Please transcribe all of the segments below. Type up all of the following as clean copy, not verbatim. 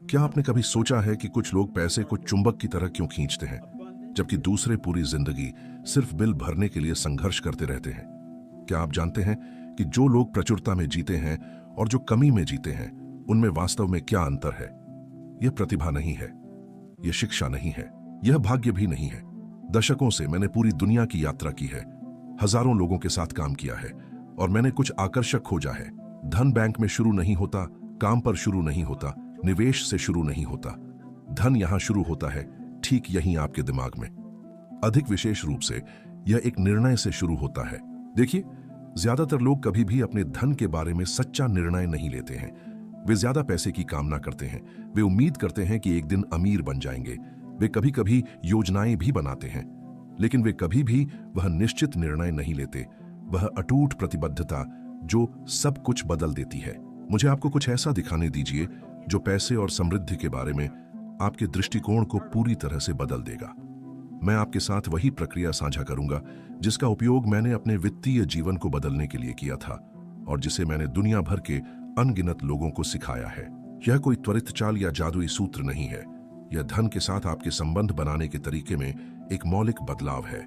क्या आपने कभी सोचा है कि कुछ लोग पैसे को चुंबक की तरह क्यों खींचते हैं, जबकि दूसरे पूरी जिंदगी सिर्फ बिल भरने के लिए संघर्ष करते रहते हैं? क्या आप जानते हैं कि जो लोग प्रचुरता में जीते हैं और जो कमी में जीते हैं, उनमें वास्तव में क्या अंतर है? यह प्रतिभा नहीं है, यह शिक्षा नहीं है, यह भाग्य भी नहीं है। दशकों से मैंने पूरी दुनिया की यात्रा की है, हजारों लोगों के साथ काम किया है और मैंने कुछ आकर्षक खोजा है। धन बैंक में शुरू नहीं होता, काम पर शुरू नहीं होता, निवेश से शुरू नहीं होता। धन यहां शुरू होता है, ठीक यहीं आपके दिमाग में। अधिक विशेष रूप से यह एक निर्णय से शुरू होता है। देखिए, ज्यादातर लोग कभी भी अपने धन के बारे में सच्चा निर्णय नहीं लेते हैं। वे ज्यादा पैसे की कामना करते हैं, वे उम्मीद करते हैं कि एक दिन अमीर बन जाएंगे, वे कभी कभी योजनाएं भी बनाते हैं, लेकिन वे कभी भी वह निश्चित निर्णय नहीं लेते, वह अटूट प्रतिबद्धता जो सब कुछ बदल देती है। मुझे आपको कुछ ऐसा दिखाने दीजिए जो पैसे और समृद्धि के बारे में आपके दृष्टिकोण को पूरी तरह से बदल देगा। मैं आपके साथ वही प्रक्रिया साझा करूंगा जिसका उपयोग मैंने अपने वित्तीय जीवन को बदलने के लिए किया था और जिसे मैंने दुनिया भर के अनगिनत लोगों को सिखाया है। यह कोई त्वरित चाल या जादुई सूत्र नहीं है, यह धन के साथ आपके संबंध बनाने के तरीके में एक मौलिक बदलाव है।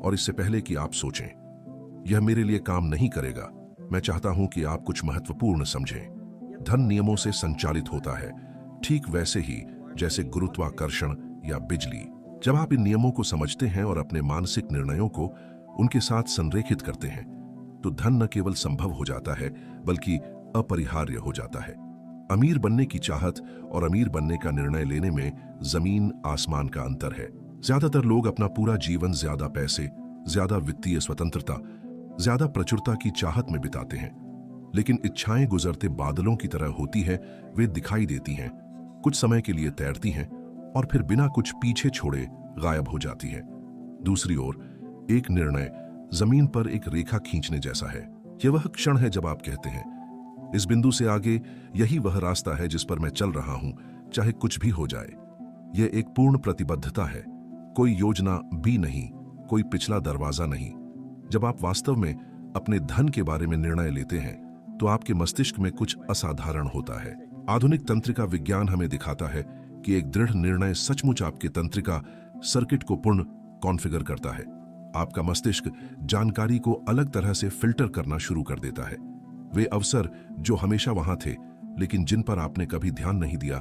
और इससे पहले कि आप सोचें, यह मेरे लिए काम नहीं करेगा, मैं चाहता हूं कि आप कुछ महत्वपूर्ण समझें। धन नियमों से संचालित होता है, ठीक वैसे ही जैसे गुरुत्वाकर्षण या बिजली। जब आप इन नियमों को समझते हैं और अपने मानसिक निर्णयों को उनके साथ संरेखित करते हैं, तो धन न केवल संभव हो जाता है बल्कि अपरिहार्य हो जाता है। अमीर बनने की चाहत और अमीर बनने का निर्णय लेने में जमीन आसमान का अंतर है। ज्यादातर लोग अपना पूरा जीवन ज्यादा पैसे, ज्यादा वित्तीय स्वतंत्रता, ज्यादा प्रचुरता की चाहत में बिताते हैं, लेकिन इच्छाएं गुजरते बादलों की तरह होती है। वे दिखाई देती हैं, कुछ समय के लिए तैरती हैं और फिर बिना कुछ पीछे छोड़े गायब हो जाती है। दूसरी ओर, एक निर्णय जमीन पर एक रेखा खींचने जैसा है। यह वह क्षण है जब आप कहते हैं, इस बिंदु से आगे यही वह रास्ता है जिस पर मैं चल रहा हूं, चाहे कुछ भी हो जाए। यह एक पूर्ण प्रतिबद्धता है, कोई योजना भी नहीं, कोई पिछला दरवाजा नहीं। जब आप वास्तव में अपने धन के बारे में निर्णय लेते हैं तो आपके मस्तिष्क में कुछ असाधारण होता है। आधुनिक तंत्रिका विज्ञान हमें दिखाता है कि एक दृढ़ निर्णय सचमुच आपके तंत्रिका सर्किट को पूर्ण कॉन्फ़िगर करता है। आपका मस्तिष्क जानकारी को अलग तरह से फिल्टर करना शुरू कर देता है। वे अवसर जो हमेशा वहां थे लेकिन जिन पर आपने कभी ध्यान नहीं दिया,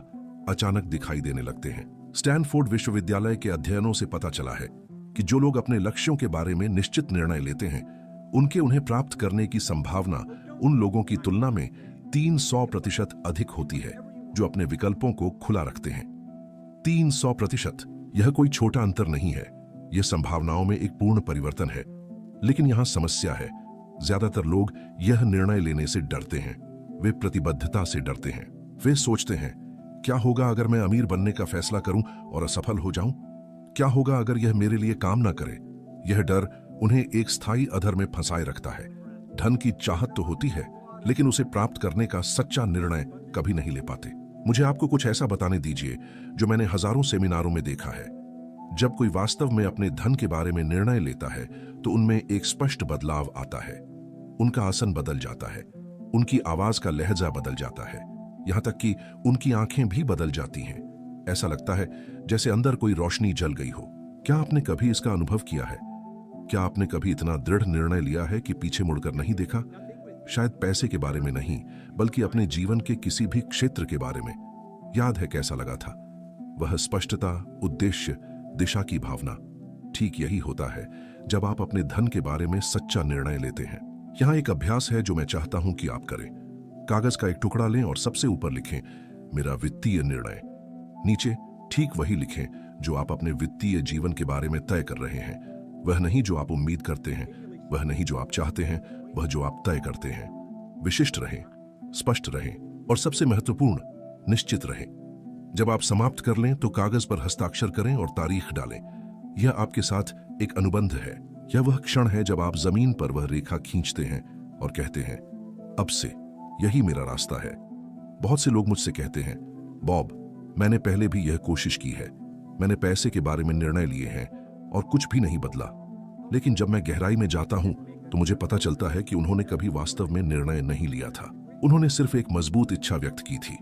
अचानक दिखाई देने लगते हैं। स्टैनफोर्ड विश्वविद्यालय के अध्ययनों से पता चला है कि जो लोग अपने लक्ष्यों के बारे में निश्चित निर्णय लेते हैं, उन्हें प्राप्त करने की संभावना उन लोगों की तुलना में 300% अधिक होती है जो अपने विकल्पों को खुला रखते हैं। 300%, यह कोई छोटा अंतर नहीं है, यह संभावनाओं में एक पूर्ण परिवर्तन है। लेकिन यहां समस्या है, ज्यादातर लोग यह निर्णय लेने से डरते हैं। वे प्रतिबद्धता से डरते हैं। वे सोचते हैं, क्या होगा अगर मैं अमीर बनने का फैसला करूं और असफल हो जाऊं? क्या होगा अगर यह मेरे लिए काम ना करे? यह डर उन्हें एक स्थायी अधर में फंसाए रखता है। धन की चाहत तो होती है, लेकिन उसे प्राप्त करने का सच्चा निर्णय कभी नहीं ले पाते। मुझे आपको कुछ ऐसा बताने दीजिए जो मैंने हजारों सेमिनारों में देखा है। जब कोई वास्तव में अपने धन के बारे में निर्णय लेता है तो उनमें एक स्पष्ट बदलाव आता है। उनका आसन बदल जाता है, उनकी आवाज का लहजा बदल जाता है, यहां तक कि उनकी आंखें भी बदल जाती हैं। ऐसा लगता है जैसे अंदर कोई रोशनी जल गई हो। क्या आपने कभी इसका अनुभव किया है? क्या आपने कभी इतना दृढ़ निर्णय लिया है कि पीछे मुड़कर नहीं देखा? शायद पैसे के बारे में नहीं, बल्कि अपने जीवन के किसी भी क्षेत्र के बारे में। याद है कैसा लगा था? वह स्पष्टता, उद्देश्य, दिशा की भावना। ठीक यही होता है जब आप अपने धन के बारे में सच्चा निर्णय लेते हैं। यहां एक अभ्यास है जो मैं चाहता हूं कि आप करें। कागज का एक टुकड़ा लें और सबसे ऊपर लिखें, मेरा वित्तीय निर्णय। नीचे ठीक वही लिखें जो आप अपने वित्तीय जीवन के बारे में तय कर रहे हैं। वह नहीं जो आप उम्मीद करते हैं, वह नहीं जो आप चाहते हैं, वह जो आप तय करते हैं। विशिष्ट रहें, स्पष्ट रहें और सबसे महत्वपूर्ण, निश्चित रहें। जब आप समाप्त कर लें तो कागज पर हस्ताक्षर करें और तारीख डालें। यह आपके साथ एक अनुबंध है। यह वह क्षण है जब आप जमीन पर वह रेखा खींचते हैं और कहते हैं, अब से यही मेरा रास्ता है। बहुत से लोग मुझसे कहते हैं, बॉब, मैंने पहले भी यह कोशिश की है, मैंने पैसे के बारे में निर्णय लिए हैं और कुछ भी नहीं बदला। लेकिन जब मैं गहराई में जाता हूं तो मुझे पता चलता है कि उन्होंने कभी वास्तव में निर्णय नहीं लिया था। उन्होंने सिर्फ एक मजबूत इच्छा व्यक्त की थी,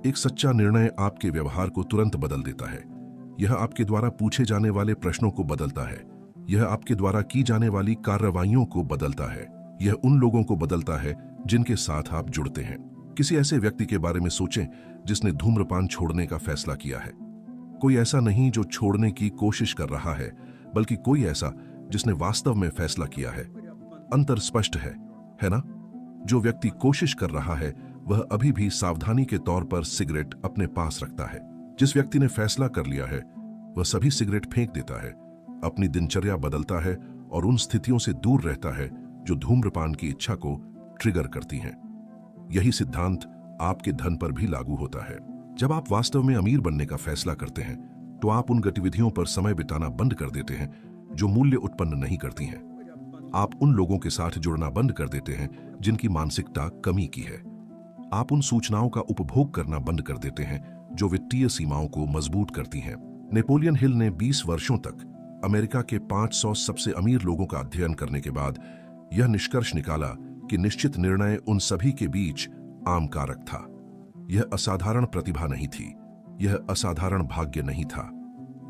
एक सच्चा निर्णय आपके व्यवहार को तुरंत बदल देता है। यह आपके द्वारा पूछे जाने वाले प्रश्नों को बदलता है। यह आपके द्वारा की जाने वाली कार्रवाइयों को बदलता है। यह उन लोगों को बदलता है जिनके साथ आप जुड़ते हैं। किसी ऐसे व्यक्ति के बारे में सोचें जिसने धूम्रपान छोड़ने का फैसला किया है। कोई ऐसा नहीं जो छोड़ने की कोशिश कर रहा है, बल्कि कोई ऐसा जिसने वास्तव में फैसला किया है। अंतर स्पष्ट है ना? जो व्यक्ति कोशिश कर रहा है वह अभी भी सावधानी के तौर पर सिगरेट अपने पास रखता है। जिस व्यक्ति ने फैसला कर लिया है वह सभी सिगरेट फेंक देता है, अपनी दिनचर्या बदलता है और उन स्थितियों से दूर रहता है जो धूम्रपान की इच्छा को ट्रिगर करती हैं। यही सिद्धांत आपके धन पर भी लागू होता है। जब आप वास्तव में अमीर बनने का फैसला करते हैं तो आप उन गतिविधियों पर समय बिताना बंद कर देते हैं जो मूल्य उत्पन्न नहीं करती हैं। आप उन लोगों के साथ जुड़ना बंद कर देते हैं जिनकी मानसिकता कमी की है। आप उन सूचनाओं का उपभोग करना बंद कर देते हैं जो वित्तीय सीमाओं को मजबूत करती हैं। नेपोलियन हिल ने 20 वर्षों तक अमेरिका के 500 सबसे अमीर लोगों का अध्ययन करने के बाद यह निष्कर्ष निकाला कि निश्चित निर्णय उन सभी के बीच आम कारक था। यह असाधारण प्रतिभा नहीं थी, यह असाधारण भाग्य नहीं था।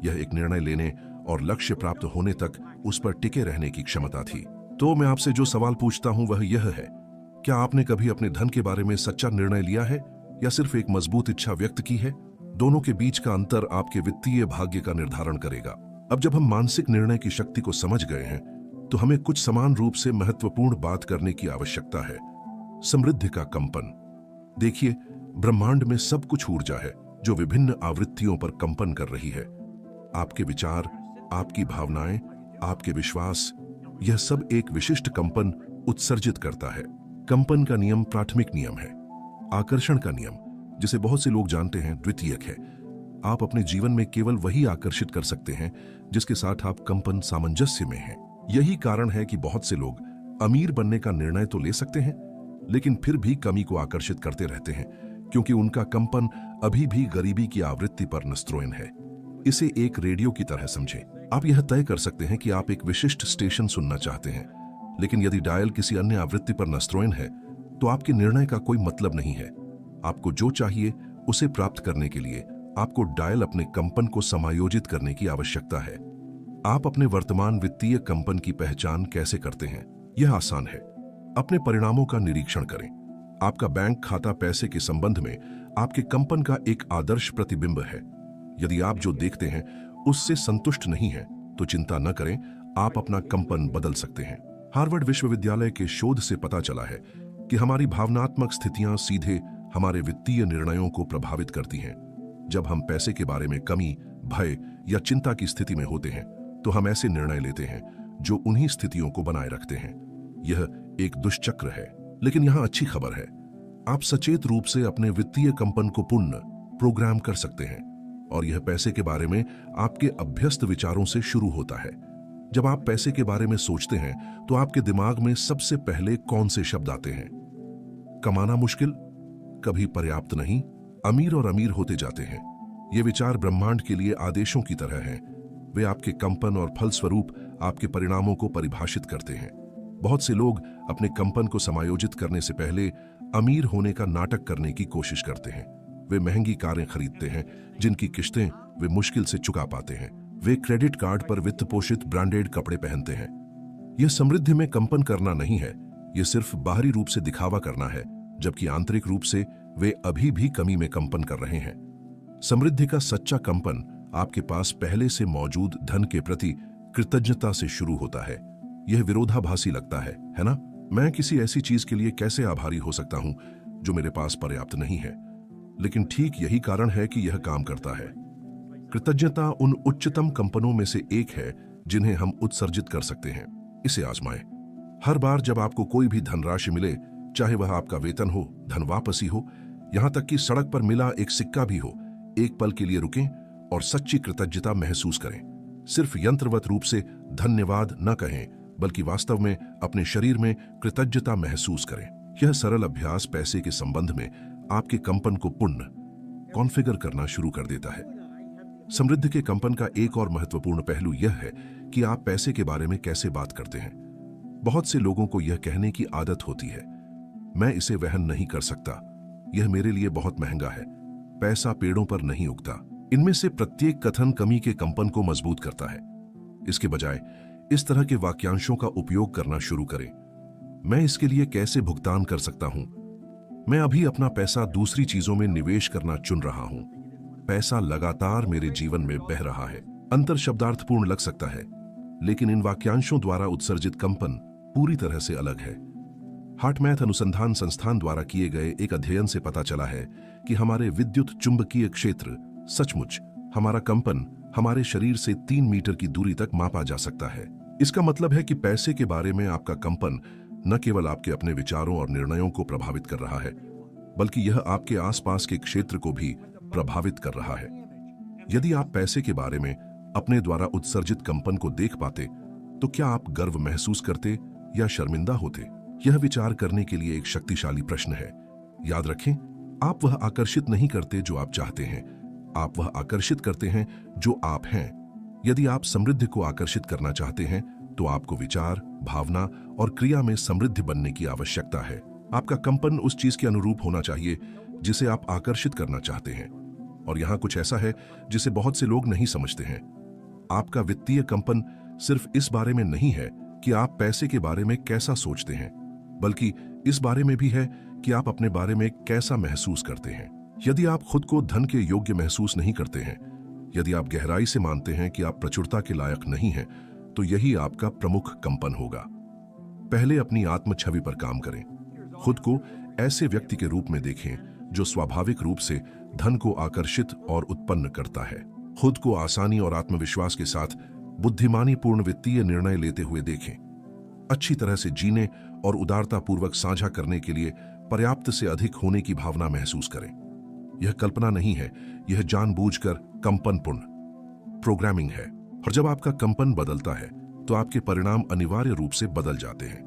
यह एक निर्णय लेने और लक्ष्य प्राप्त होने तक उस पर टिके रहने की क्षमता थी। तो मैं आपसे जो सवाल पूछता हूं वह यह है, क्या आपने कभी अपने धन के बारे में सच्चा निर्णय लिया है या सिर्फ एक मजबूत इच्छा व्यक्त की है? दोनों के बीच का अंतर आपके वित्तीय भाग्य का निर्धारण करेगा। अब जब हम मानसिक निर्णय की शक्ति को समझ गए हैं तो हमें कुछ समान रूप से महत्वपूर्ण बात करने की आवश्यकता है। समृद्धि का कंपन। देखिए, ब्रह्मांड में सब कुछ ऊर्जा है जो विभिन्न आवृत्तियों पर कंपन कर रही है। आपके विचार, आपकी भावनाएं, आपके विश्वास, यह सब एक विशिष्ट कंपन उत्सर्जित करता है। कंपन का नियम प्राथमिक नियम है। आकर्षण का नियम, जिसे बहुत से लोग जानते हैं, द्वितीयक है। आप अपने जीवन में केवल वही आकर्षित कर सकते हैं जिसके साथ आप कंपन सामंजस्य में हैं। यही कारण है कि बहुत से लोग अमीर बनने का निर्णय तो ले सकते हैं लेकिन फिर भी कमी को आकर्षित करते रहते हैं, क्योंकि उनका कंपन अभी भी गरीबी की आवृत्ति पर नस्त्रोइन है। इसे एक रेडियो की तरह समझें। आप यह तय कर सकते हैं कि आप एक विशिष्ट स्टेशन सुनना चाहते हैं, लेकिन यदि डायल किसी अन्य आवृत्ति पर नस्त्रोइन है तो आपके निर्णय का कोई मतलब नहीं है। आपको जो चाहिए उसे प्राप्त करने के लिए आपको डायल अपने कंपन को समायोजित करने की आवश्यकता है। आप अपने वर्तमान वित्तीय कंपन की पहचान कैसे करते हैं? यह आसान है। अपने परिणामों का निरीक्षण करें। आपका बैंक खाता पैसे के संबंध में आपके कंपन का एक आदर्श प्रतिबिंब है। यदि आप जो देखते हैं उससे संतुष्ट नहीं हैं, तो चिंता न करें, आप अपना कंपन बदल सकते हैं। हार्वर्ड विश्वविद्यालय के शोध से पता चला है कि हमारी भावनात्मक स्थितियां सीधे हमारे वित्तीय निर्णयों को प्रभावित करती हैं। जब हम पैसे के बारे में कमी, भय या चिंता की स्थिति में होते हैं तो हम ऐसे निर्णय लेते हैं जो उन्हीं स्थितियों को बनाए रखते हैं। यह एक दुष्चक्र है। लेकिन यहां अच्छी खबर है, आप सचेत रूप से अपने वित्तीय कंपन को पुनः प्रोग्राम कर सकते हैं, और यह पैसे के बारे में आपके अभ्यस्त विचारों से शुरू होता है। जब आप पैसे के बारे में सोचते हैं तो आपके दिमाग में सबसे पहले कौन से शब्द आते हैं? कमाना मुश्किल, कभी पर्याप्त नहीं, अमीर और अमीर होते जाते हैं। ये विचार ब्रह्मांड के लिए आदेशों की तरह हैं। वे आपके कंपन और फलस्वरूप आपके परिणामों को परिभाषित करते हैं। बहुत से लोग अपने कंपन को समायोजित करने से पहले अमीर होने का नाटक करने की कोशिश करते हैं। वे महंगी कारें खरीदते हैं जिनकी किश्तें वे मुश्किल से चुका पाते हैं। वे क्रेडिट कार्ड पर वित्त पोषित ब्रांडेड कपड़े पहनते हैं। यह समृद्धि में कंपन करना नहीं है, यह सिर्फ बाहरी रूप से दिखावा करना है, जबकि आंतरिक रूप से वे अभी भी कमी में कंपन कर रहे हैं। समृद्धि का सच्चा कंपन आपके पास पहले से मौजूद धन के प्रति कृतज्ञता से शुरू होता है। यह विरोधाभासी लगता है ना? मैं किसी ऐसी चीज के लिए कैसे आभारी हो सकता हूं जो मेरे पास पर्याप्त नहीं है? लेकिन ठीक यही कारण है कि यह काम करता है। कृतज्ञता उन उच्चतम कंपनों में से एक है जिन्हें हम उत्सर्जित कर सकते हैं। इसे आजमाएं। हर बार जब आपको कोई भी धनराशि मिले, चाहे वह आपका वेतन हो, धन वापसी हो, यहां तक कि सड़क पर मिला एक सिक्का भी हो, एक पल के लिए रुकें और सच्ची कृतज्ञता महसूस करें। सिर्फ यंत्रवत रूप से धन्यवाद न कहें, बल्कि वास्तव में अपने शरीर में कृतज्ञता महसूस करें। यह सरल अभ्यास पैसे के संबंध में आपके कंपन को पुनः कॉन्फ़िगर करना शुरू कर देता है। समृद्धि के कंपन का एक और महत्वपूर्ण पहलू यह है कि आप पैसे के बारे में कैसे बात करते हैं। बहुत से लोगों को यह कहने की आदत होती है, मैं इसे वहन नहीं कर सकता, यह मेरे लिए बहुत महंगा है। पैसा पेड़ों पर नहीं उगता। इनमें से प्रत्येक कथन कमी के कंपन को मजबूत करता है। इसके बजाय इस तरह के वाक्यांशों का उपयोग करना शुरू करें। मैं इसके लिए कैसे भुगतान कर सकता हूं? मैं अभी अपना पैसा दूसरी चीजों में निवेश करना चुन रहा हूं। पैसा लगातार मेरे जीवन में बह रहा है। अंतर शब्दार्थपूर्ण लग सकता है, लेकिन इन वाक्यांशों द्वारा उत्सर्जित कंपन पूरी तरह से अलग है। हार्टमैथ अनुसंधान संस्थान द्वारा किए गए एक अध्ययन से पता चला है कि हमारे विद्युत चुंबकीय क्षेत्र, सचमुच हमारा कंपन, हमारे शरीर से 3 मीटर की दूरी तक मापा जा सकता है। इसका मतलब है कि पैसे के बारे में आपका कंपन न केवल आपके अपने विचारों और निर्णयों को प्रभावित कर रहा है, बल्कि यह आपके आसपास के क्षेत्र को भी प्रभावित कर रहा है। यदि आप पैसे के बारे में अपने द्वारा उत्सर्जित कंपन को देख पाते, तो क्या आप गर्व महसूस करते या शर्मिंदा होते? यह विचार करने के लिए एक शक्तिशाली प्रश्न है। याद रखें, आप वह आकर्षित नहीं करते जो आप चाहते हैं, आप वह आकर्षित करते हैं जो आप हैं। यदि आप समृद्धि को आकर्षित करना चाहते हैं, तो आपको विचार, भावना और क्रिया में समृद्धि बनने की आवश्यकता है। आपका कंपन उस चीज के अनुरूप होना चाहिए जिसे आप आकर्षित करना चाहते हैं। और यहां कुछ ऐसा है जिसे बहुत से लोग नहीं समझते हैं। आपका वित्तीय कंपन सिर्फ इस बारे में नहीं है कि आप पैसे के बारे में कैसा सोचते हैं, बल्कि इस बारे में भी है कि आप अपने बारे में कैसा महसूस करते हैं। यदि आप खुद को धन के योग्य महसूस नहीं करते हैं, यदि आप गहराई से मानते हैं कि आप प्रचुरता के लायक नहीं हैं, तो यही आपका प्रमुख कंपन होगा। पहले अपनी आत्म छवि पर काम करें। खुद को ऐसे व्यक्ति के रूप में देखें जो स्वाभाविक रूप से धन को आकर्षित और उत्पन्न करता है। खुद को आसानी और आत्मविश्वास के साथ बुद्धिमानीपूर्ण वित्तीय निर्णय लेते हुए देखें। अच्छी तरह से जीने और उदारतापूर्वक साझा करने के लिए पर्याप्त से अधिक होने की भावना महसूस करें। यह कल्पना नहीं है, यह जानबूझकर कंपनपूर्ण प्रोग्रामिंग है। और जब आपका कंपन बदलता है, तो आपके परिणाम अनिवार्य रूप से बदल जाते हैं।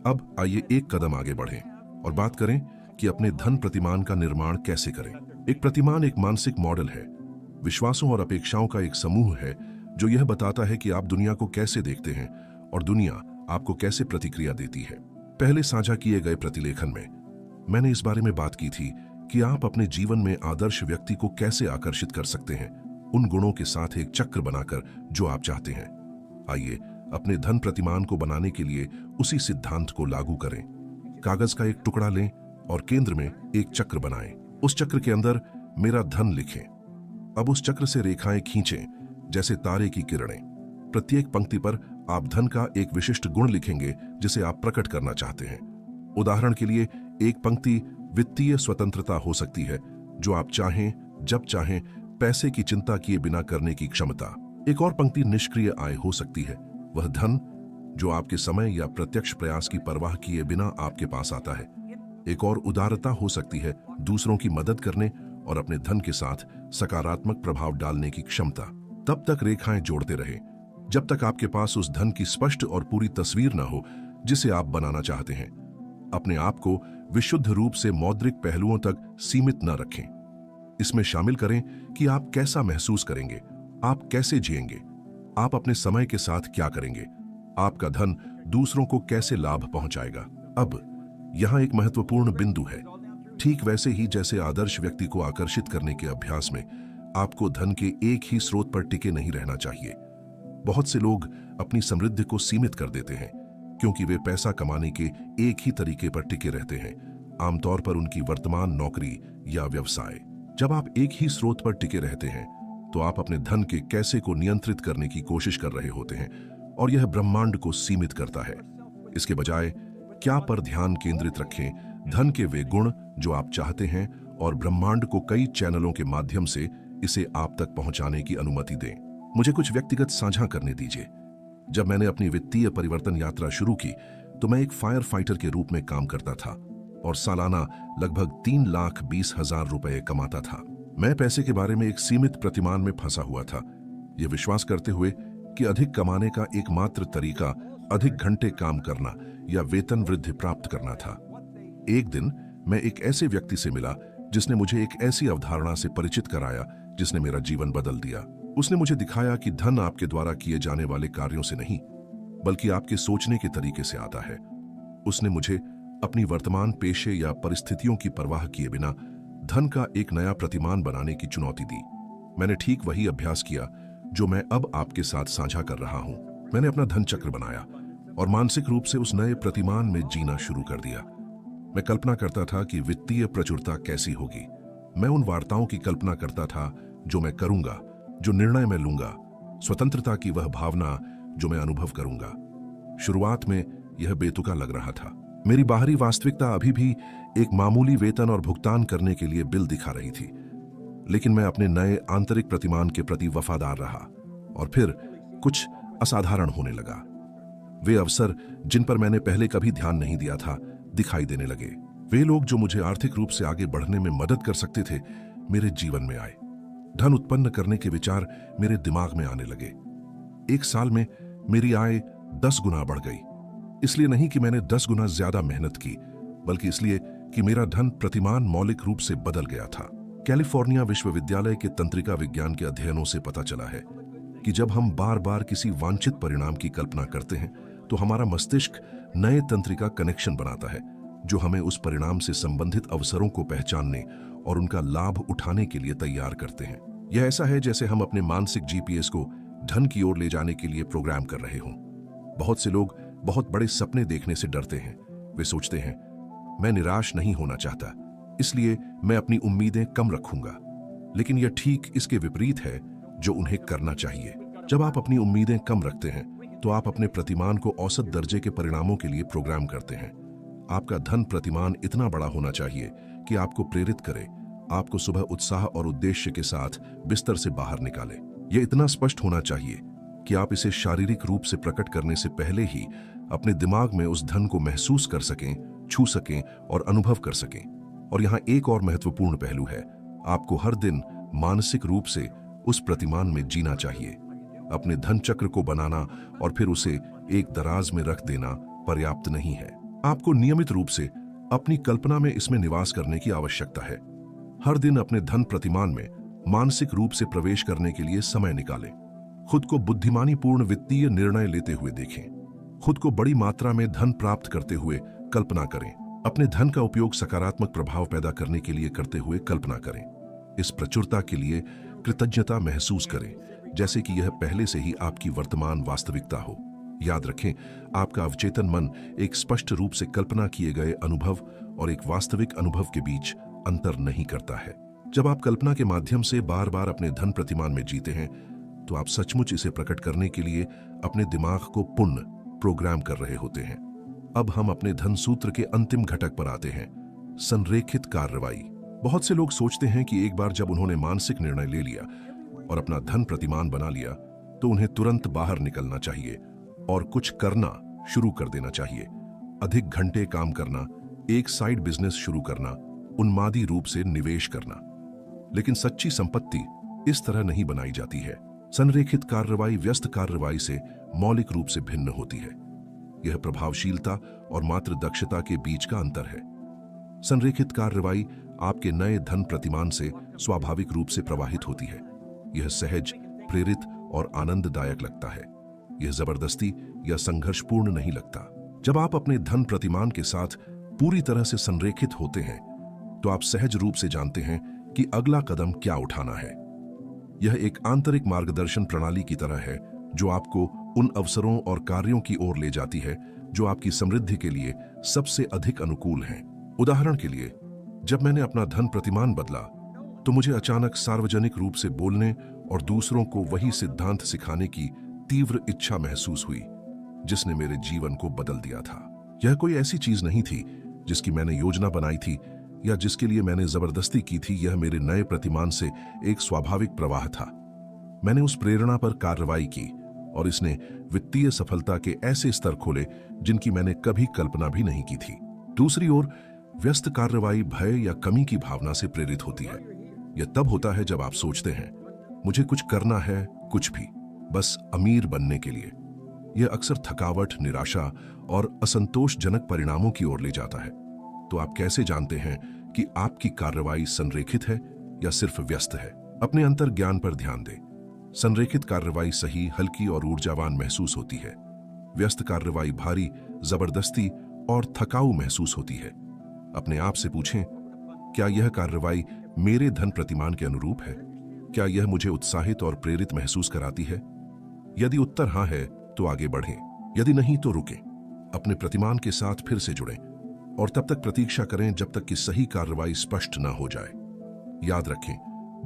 अब आइए एक कदम आगे बढ़ें और बात करें कि अपने धन प्रतिमान का निर्माण कैसे करें। एक प्रतिमान एक मानसिक मॉडल है, विश्वासों और अपेक्षाओं का एक समूह है जो यह बताता है कि आप दुनिया को कैसे देखते हैं और दुनिया आपको कैसे प्रतिक्रिया देती है। पहले साझा किए गए प्रतिलेखन में मैंने इस बारे में बात की थी कि आप अपने जीवन में आदर्श व्यक्ति को कैसे आकर्षित कर सकते हैं, उन गुणों के साथ एक चक्र बनाकर जो आप चाहते हैं। आइए अपने धन प्रतिमान को बनाने के लिए उसी सिद्धांत को लागू करें। कागज का एक टुकड़ा लें और केंद्र में एक चक्र बनाएं। उस चक्र के अंदर मेरा धन लिखें। अब उस चक्र से रेखाएं खींचें जैसे तारे की किरणें। प्रत्येक पंक्ति पर आप धन का एक विशिष्ट गुण लिखेंगे जिसे आप प्रकट करना चाहते हैं। उदाहरण के लिए एक पंक्ति वित्तीय स्वतंत्रता हो सकती है, जो आप चाहें जब चाहें पैसे की चिंता किए बिना करने की क्षमता। एक और पंक्ति निष्क्रिय आय हो सकती है, वह धन जो आपके समय या प्रत्यक्ष प्रयास की परवाह किए बिना आपके पास आता है। एक और उदारता हो सकती है, दूसरों की मदद करने और अपने धन के साथ सकारात्मक प्रभाव डालने की क्षमता। तब तक रेखाएं जोड़ते रहें जब तक आपके पास उस धन की स्पष्ट और पूरी तस्वीर न हो जिसे आप बनाना चाहते हैं। अपने आप को विशुद्ध रूप से मौद्रिक पहलुओं तक सीमित न रखें। इसमें शामिल करें कि आप कैसा महसूस करेंगे, आप कैसे जिएंगे, आप अपने समय के साथ क्या करेंगे, आपका धन दूसरों को कैसे लाभ पहुंचाएगा। अब यहां एक महत्वपूर्ण बिंदु है। ठीक वैसे ही जैसे आदर्श व्यक्ति को आकर्षित करने के अभ्यास में आपको धन के एक ही स्रोत पर टिके नहीं रहना चाहिए। बहुत से लोग अपनी समृद्धि को सीमित कर देते हैं क्योंकि वे पैसा कमाने के एक ही तरीके पर टिके रहते हैं, आमतौर पर उनकी वर्तमान नौकरी या व्यवसाय। जब आप एक ही स्रोत पर टिके रहते हैं, तो आप अपने धन के कैसे को नियंत्रित करने की कोशिश कर रहे होते हैं और यह ब्रह्मांड को सीमित करता है। इसके बजाय क्या पर ध्यान केंद्रित रखें, धन के वे गुण जो आप चाहते हैं और ब्रह्मांड को कई चैनलों के माध्यम से इसे आप तक पहुंचाने की अनुमति दें। मुझे कुछ व्यक्तिगत साझा करने दीजिए। जब मैंने अपनी वित्तीय परिवर्तन यात्रा शुरू की, तो मैं एक फायर फाइटर के रूप में काम करता था और सालाना लगभग 3,20,000 रुपए कमाता था। मैं पैसे के बारे में एक सीमित प्रतिमान में फंसा हुआ था, यह विश्वास करते हुए कि अधिक कमाने का एकमात्र तरीका अधिक घंटे काम करना या वेतन वृद्धि प्राप्त करना था। एक दिन मैं एक ऐसे व्यक्ति से मिला जिसने मुझे एक ऐसी अवधारणा से परिचित कराया जिसने मेरा जीवन बदल दिया। उसने मुझे दिखाया कि धन आपके द्वारा किए जाने वाले कार्यों से नहीं, बल्कि आपके सोचने के तरीके से आता है। उसने मुझे अपनी वर्तमान पेशे या परिस्थितियों की परवाह किए बिना धन का एक नया प्रतिमान बनाने की चुनौती दी। मैंने ठीक वही अभ्यास किया जो मैं अब आपके साथ साझा कर रहा हूं। मैंने अपना धन चक्र बनाया और मानसिक रूप से उस नए प्रतिमान में जीना शुरू कर दिया। मैं कल्पना करता था कि वित्तीय प्रचुरता कैसी होगी। मैं उन वार्ताओं की कल्पना करता था जो मैं करूंगा, जो निर्णय मैं लूंगा, स्वतंत्रता की वह भावना जो मैं अनुभव करूंगा। शुरुआत में यह बेतुका लग रहा था। मेरी बाहरी वास्तविकता अभी भी एक मामूली वेतन और भुगतान करने के लिए बिल दिखा रही थी, लेकिन मैं अपने नए आंतरिक प्रतिमान के प्रति वफादार रहा और फिर कुछ असाधारण होने लगा। वे अवसर जिन पर मैंने पहले कभी ध्यान नहीं दिया था दिखाई देने लगे। वे लोग जो मुझे आर्थिक रूप से आगे बढ़ने में मदद कर सकते थे मेरे जीवन में आए। धन उत्पन्न करने के विचार मेरे दिमाग में आने लगे। एक साल में मेरी आय 10 गुना बढ़ गई। इसलिए नहीं कि मैंने 10 गुना ज्यादा मेहनत की, बल्कि इसलिए कि मेरा धन प्रतिमान मौलिक रूप से बदल गया था। कैलिफोर्निया विश्वविद्यालय के तंत्रिका विज्ञान के अध्ययनों से पता चला है कि जब हम बार बार किसी वांछित परिणाम की कल्पना करते हैं तो हमारा मस्तिष्क नए तंत्रिका कनेक्शन बनाता है जो हमें उस परिणाम से संबंधित अवसरों को पहचानने और उनका लाभ उठाने के लिए तैयार करते हैं। यह ऐसा है जैसे हम अपने मानसिक जीपीएस को धन की ओर ले जाने के लिए प्रोग्राम कर रहे हों। बहुत से लोग बहुत बड़े सपने देखने से डरते हैं। वे सोचते हैं, मैं निराश नहीं होना चाहता, इसलिए मैं अपनी उम्मीदें कम रखूंगा। लेकिन यह ठीक इसके विपरीत है जो उन्हें करना चाहिए। जब आप अपनी उम्मीदें कम रखते हैं तो आप अपने प्रतिमान को औसत दर्जे के परिणामों के लिए प्रोग्राम करते हैं। आपका धन प्रतिमान इतना बड़ा होना चाहिए कि आपको प्रेरित करे, आपको सुबह उत्साह और उद्देश्य के साथ बिस्तर से बाहर निकाले। यह इतना स्पष्ट होना चाहिए कि आप इसे शारीरिक रूप से प्रकट करने से पहले ही अपने दिमाग में उस धन को महसूस कर सकें, छू सकें और अनुभव कर सकें। और यहाँ एक और महत्वपूर्ण पहलू है, आपको हर दिन मानसिक रूप से उस प्रतिमान में जीना चाहिए। अपने धन चक्र को बनाना और फिर उसे एक दराज में रख देना पर्याप्त नहीं है। आपको नियमित रूप से अपनी कल्पना में इसमें निवास करने की आवश्यकता है। हर दिन अपने धन प्रतिमान में मानसिक रूप से प्रवेश करने के लिए समय निकालें। खुद को बुद्धिमानीपूर्ण वित्तीय निर्णय लेते हुए देखें। खुद को बड़ी मात्रा में धन प्राप्त करते हुए कल्पना करें। अपने धन का उपयोग सकारात्मक प्रभाव पैदा करने के लिए करते हुए कल्पना करें। इस प्रचुरता के लिए कृतज्ञता महसूस करें, जैसे कि यह पहले से ही आपकी वर्तमान वास्तविकता हो। याद रखें, आपका अवचेतन मन एक स्पष्ट रूप से कल्पना किए गए अनुभव और एक वास्तविक अनुभव के बीच अंतर नहीं करता है। जब आप कल्पना के माध्यम से बार बार अपने धन प्रतिमान में जीते हैं तो आप सचमुच इसे प्रकट करने के लिए अपने दिमाग को पुनः प्रोग्राम कर रहे होते हैं। अब हम अपने धन सूत्र के अंतिम घटक पर आते हैं, संरेखित कार्रवाई। बहुत से लोग सोचते हैं कि एक बार जब उन्होंने मानसिक निर्णय ले लिया और अपना धन प्रतिमान बना लिया तो उन्हें तुरंत बाहर निकलना चाहिए और कुछ करना शुरू कर देना चाहिए। अधिक घंटे काम करना, एक साइड बिजनेस शुरू करना, उन्मादी रूप से निवेश करना। लेकिन सच्ची संपत्ति इस तरह नहीं बनाई जाती है। संरेखित कार्रवाई व्यस्त कार्रवाई से मौलिक रूप से भिन्न होती है। यह प्रभावशीलता और मात्र दक्षता के बीच का अंतर है। संरेखित कार्रवाई आपके नए धन प्रतिमान से स्वाभाविक रूप से प्रवाहित होती है। यह सहज, प्रेरित और आनंददायक लगता है। यह जबरदस्ती या संघर्षपूर्ण नहीं लगता। जब आप अपने धन प्रतिमान के साथ पूरी तरह से संरेखित होते हैं तो आप सहज रूप से जानते हैं कि अगला कदम क्या उठाना है। यह एक आंतरिक मार्गदर्शन प्रणाली की तरह है जो आपको उन अवसरों और कार्यों की ओर ले जाती है जो आपकी समृद्धि के लिए सबसे अधिक अनुकूल हैं। उदाहरण के लिए, जब मैंने अपना धन प्रतिमान बदला तो मुझे अचानक सार्वजनिक रूप से बोलने और दूसरों को वही सिद्धांत सिखाने की तीव्र इच्छा महसूस हुई जिसने मेरे जीवन को बदल दिया था। यह कोई ऐसी चीज नहीं थी जिसकी मैंने योजना बनाई थी या जिसके लिए मैंने जबरदस्ती की थी। यह मेरे नए प्रतिमान से एक स्वाभाविक प्रवाह था। मैंने उस प्रेरणा पर कार्रवाई की और इसने वित्तीय सफलता के ऐसे स्तर खोले जिनकी मैंने कभी कल्पना भी नहीं की थी। दूसरी ओर, व्यस्त कार्रवाई भय या कमी की भावना से प्रेरित होती है। यह तब होता है जब आप सोचते हैं, मुझे कुछ करना है, कुछ भी, बस अमीर बनने के लिए। यह अक्सर थकावट, निराशा और असंतोषजनक परिणामों की ओर ले जाता है। तो आप कैसे जानते हैं कि आपकी कार्रवाई संरेखित है या सिर्फ व्यस्त है? अपने अंतर ज्ञान पर ध्यान दें। संरेखित कार्रवाई सही, हल्की और ऊर्जावान महसूस होती है। व्यस्त कार्रवाई भारी, जबरदस्ती और थकाऊ महसूस होती है। अपने आप से पूछें, क्या यह कार्रवाई मेरे धन प्रतिमान के अनुरूप है? क्या यह मुझे उत्साहित और प्रेरित महसूस कराती है? यदि उत्तर हाँ है तो आगे बढ़ें, यदि नहीं तो रुकें। अपने प्रतिमान के साथ फिर से जुड़ें और तब तक प्रतीक्षा करें जब तक कि सही कार्रवाई स्पष्ट न हो जाए। याद रखें,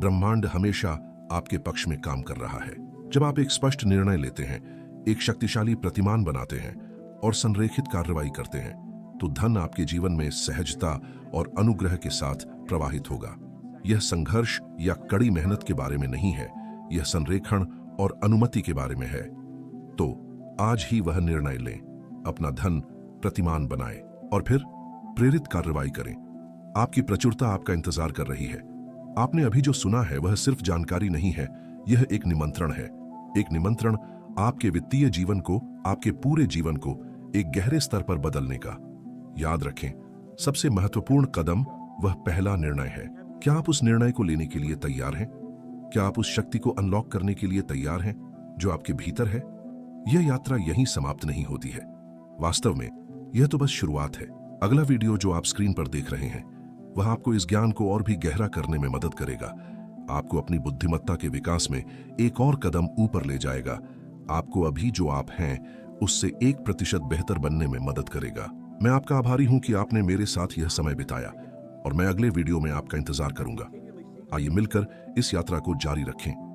ब्रह्मांड हमेशा आपके पक्ष में काम कर रहा है। जब आप एक स्पष्ट निर्णय लेते हैं, एक शक्तिशाली प्रतिमान बनाते हैं और संरेखित कार्रवाई करते हैं, तो धन आपके जीवन में सहजता और अनुग्रह के साथ प्रवाहित होगा। यह संघर्ष या कड़ी मेहनत के बारे में नहीं है, यह संरेखण और अनुमति के बारे में है। तो आज ही वह निर्णय लें, अपना धन प्रतिमान बनाएं और फिर प्रेरित कार्रवाई करें। आपकी प्रचुरता आपका इंतजार कर रही है। आपने अभी जो सुना है वह सिर्फ जानकारी नहीं है, यह एक निमंत्रण है। एक निमंत्रण आपके वित्तीय जीवन को, आपके पूरे जीवन को एक गहरे स्तर पर बदलने का। याद रखें, सबसे महत्वपूर्ण कदम वह पहला निर्णय है। क्या आप उस निर्णय को लेने के लिए तैयार हैं? क्या आप उस शक्ति को अनलॉक करने के लिए तैयार हैं जो आपके भीतर है? यह यात्रा यहीं समाप्त नहीं होती है। वास्तव में यह तो बस शुरुआत है। अगला वीडियो जो आप स्क्रीन पर देख रहे हैं वह आपको इस ज्ञान को और भी गहरा करने में मदद करेगा, आपको अपनी बुद्धिमत्ता के विकास में एक और कदम ऊपर ले जाएगा, आपको अभी जो आप हैं उससे 1% बेहतर बनने में मदद करेगा। मैं आपका आभारी हूं कि आपने मेरे साथ यह समय बिताया और मैं अगले वीडियो में आपका इंतजार करूंगा। आइए मिलकर इस यात्रा को जारी रखें।